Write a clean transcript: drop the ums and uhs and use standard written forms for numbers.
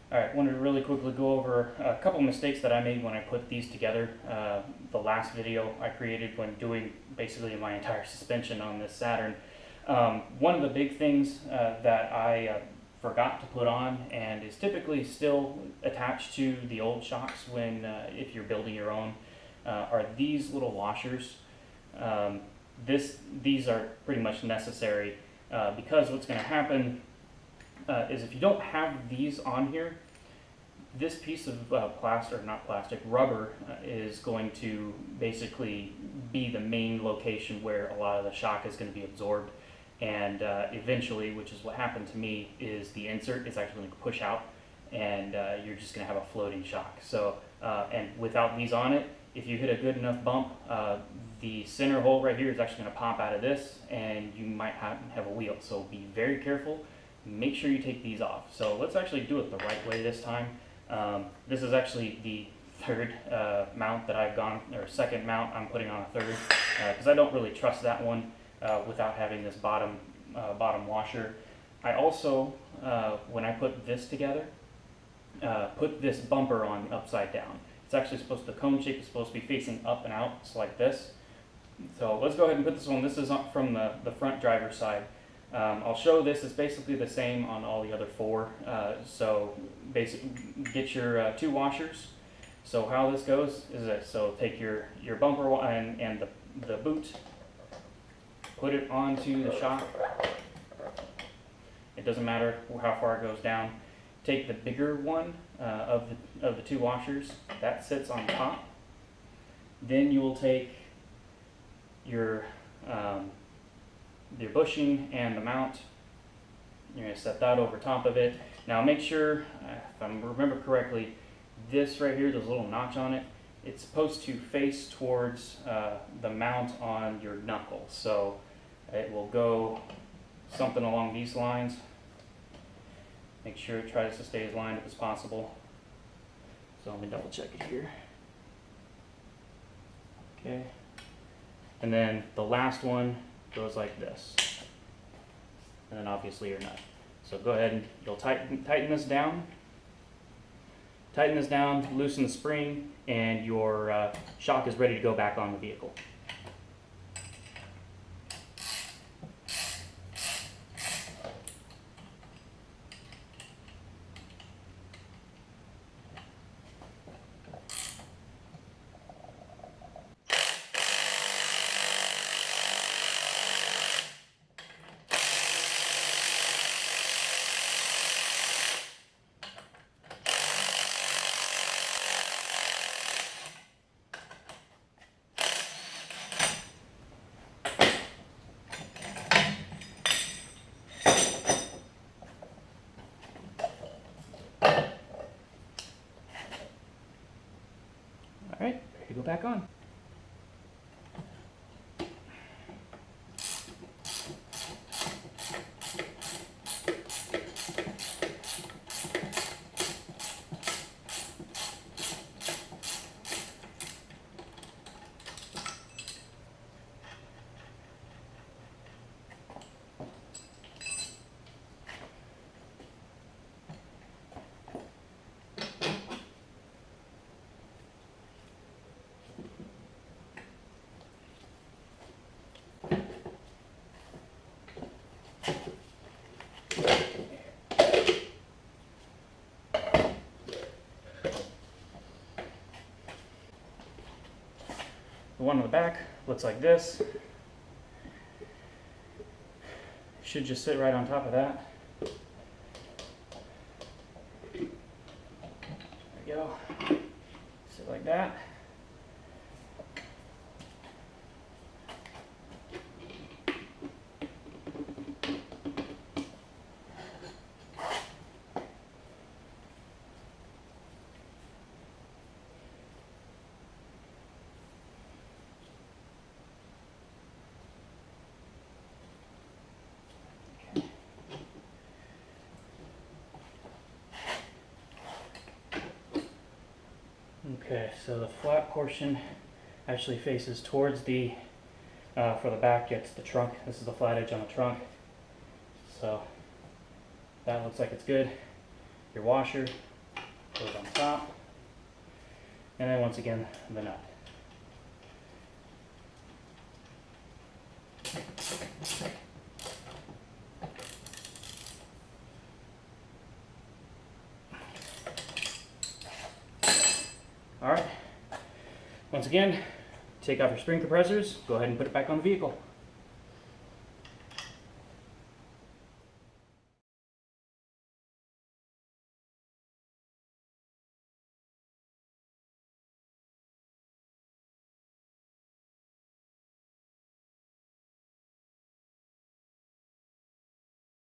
Alright, wanted to really quickly go over a couple mistakes that I made when I put these together. The last video I created when doing basically my entire suspension on this Saturn. One of the big things that I forgot to put on, and is typically still attached to the old shocks when if you're building your own, are these little washers. These are pretty much necessary because what's going to happen is if you don't have these on here, this piece of rubber is going to basically be the main location where a lot of the shock is going to be absorbed. And eventually, which is what happened to me, is the insert is actually going to push out and you're just going to have a floating shock. So, and without these on it, if you hit a good enough bump, the center hole right here is actually going to pop out of this and you might have a wheel. So be very careful. Make sure you take these off. So let's actually do it the right way this time. This is actually the third mount that I've gone, or second mount I'm putting on a third, because I don't really trust that one without having this bottom washer. I also, when I put this together, put this bumper on upside down. It's actually supposed to, the cone shape is supposed to be facing up and out, it's like this. So let's go ahead and put this one. This is from the front driver's side. I'll show this. It's basically the same on all the other four. So basically, get your two washers. So how this goes is that, so take your bumper and the boot, put it onto the shock. It doesn't matter how far it goes down. Take the bigger one of the two washers that sits on top. Then you will take your bushing and the mount. You're going to set that over top of it. Now make sure, if I remember correctly, this right here, there's a little notch on it. It's supposed to face towards the mount on your knuckle. So it will go something along these lines. Make sure it tries to stay as lined up as possible. So let me double check it here. Okay. And then the last one goes like this. And then obviously your nut. So go ahead and you'll tighten this down. Tighten this down, loosen the spring, and your shock is ready to go back on the vehicle. Alright, ready to go back on. The one on the back looks like this. Should just sit right on top of that. There we go. Sit like that. Okay, so the flat portion actually faces towards the, for the back, it's the trunk. This is the flat edge on the trunk. So that looks like it's good. Your washer goes on top, and then once again the nut. All right, once again, take off your spring compressors, go ahead and put it back on the vehicle.